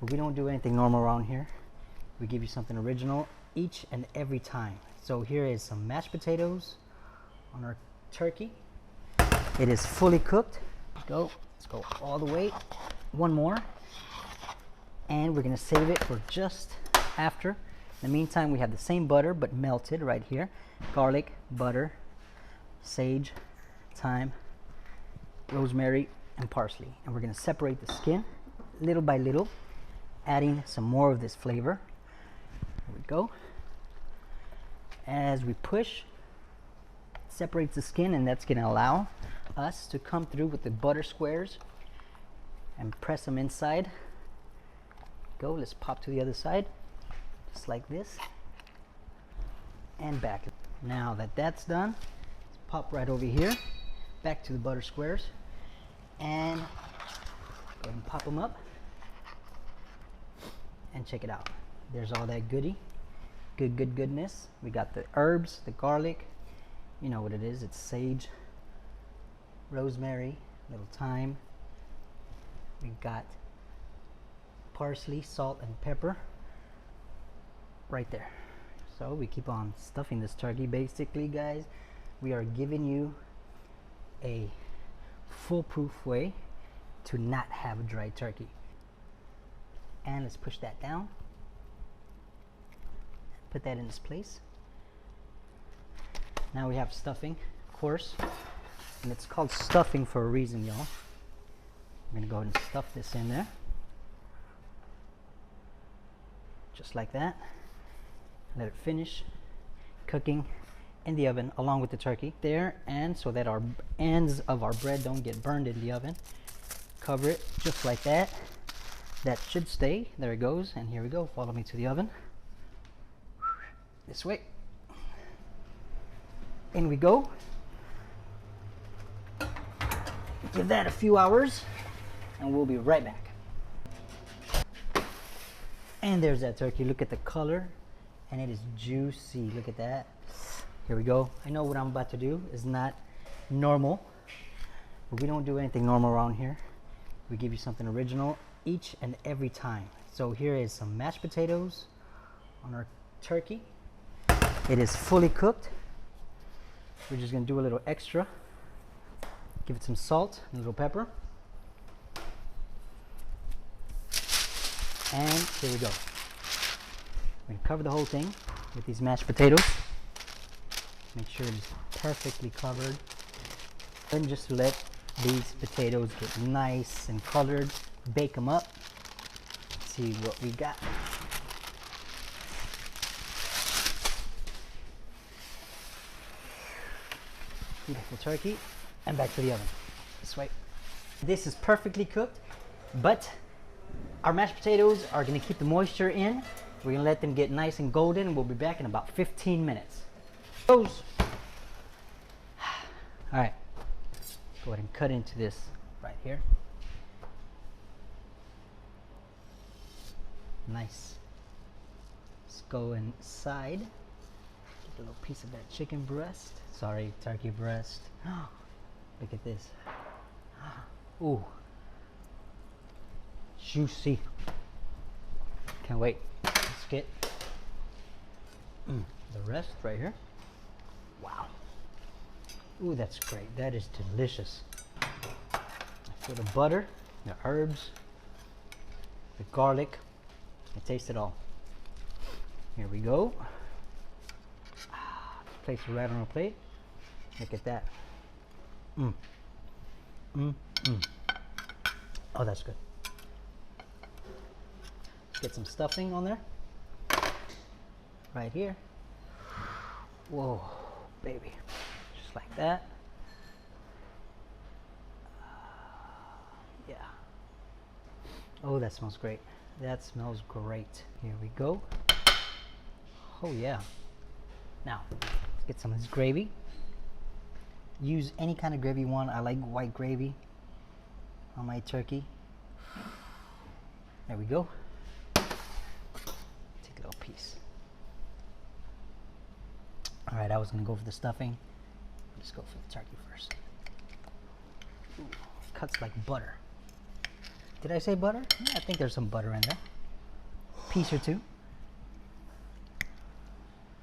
But we don't do anything normal around here. We give you something original each and every time. So here is some mashed potatoes on our turkey. It is fully cooked. Let's go all the way. One more. And we're gonna save it for just after. In the meantime, we have the same butter but melted right here. Garlic, butter, sage, thyme, rosemary, and parsley. And we're gonna separate the skin little by little, adding some more of this flavor. Here we go. As we push, it separates the skin, and that's gonna allow us to come through with the butter squares and press them inside. Go, let's pop to the other side, just like this, and back. Now that that's done, let's pop right over here, back to the butter squares, and go ahead and pop them up, and check it out. There's all that goodness. We got the herbs, the garlic, you know what it is, it's sage, rosemary, little thyme. We've got parsley, salt, and pepper right there. So we keep on stuffing this turkey. Basically, guys, we are giving you a foolproof way to not have a dry turkey. And let's push that down. Put that in its place. Now we have stuffing, of course, and it's called stuffing for a reason, y'all. I'm gonna go ahead and stuff this in there, just like that. Let it finish cooking in the oven along with the turkey there, and so that our ends of our bread don't get burned in the oven. Cover it just like that. That should stay. There it goes. And here we go. Follow me to the oven. This way. In we go. Give that a few hours and we'll be right back. And there's that turkey. Look at the color, and it is juicy. Look at that. Here we go. I know what I'm about to do is not normal, but we don't do anything normal around here. We give you something original each and every time. So here is some mashed potatoes on our turkey. It is fully cooked. We're just gonna do a little extra. Give it some salt and a little pepper. And here we go. We're gonna cover the whole thing with these mashed potatoes. Make sure it's perfectly covered. Then just let these potatoes get nice and colored. Bake them up. Let's see what we got. Beautiful turkey. And back to the oven. This way. This is perfectly cooked, but our mashed potatoes are going to keep the moisture in. We're going to let them get nice and golden, and we'll be back in about 15 minutes. Those. All right. Go ahead and cut into this right here. Nice. Let's go inside. Get a little piece of that chicken breast. Sorry, turkey breast. Look at this. Ooh. Juicy. Can't wait. Let's get the rest right here. Wow. Ooh, that's great. That is delicious. I feel the butter, the herbs, the garlic. I taste it all. Here we go. Place it right on our plate. Look at that. Oh, that's good. Get some stuffing on there. Right here. Whoa, baby. Just like that. Yeah. Oh, that smells great. That smells great. Here we go. Oh, yeah. Now, let's get some of this gravy. Use any kind of gravy you want. I like white gravy on my turkey. There we go. Take a little piece. All right, I was gonna go for the stuffing. Let's go for the turkey first. Ooh, cuts like butter. Did I say butter? Yeah, I think there's some butter in there. Piece or two.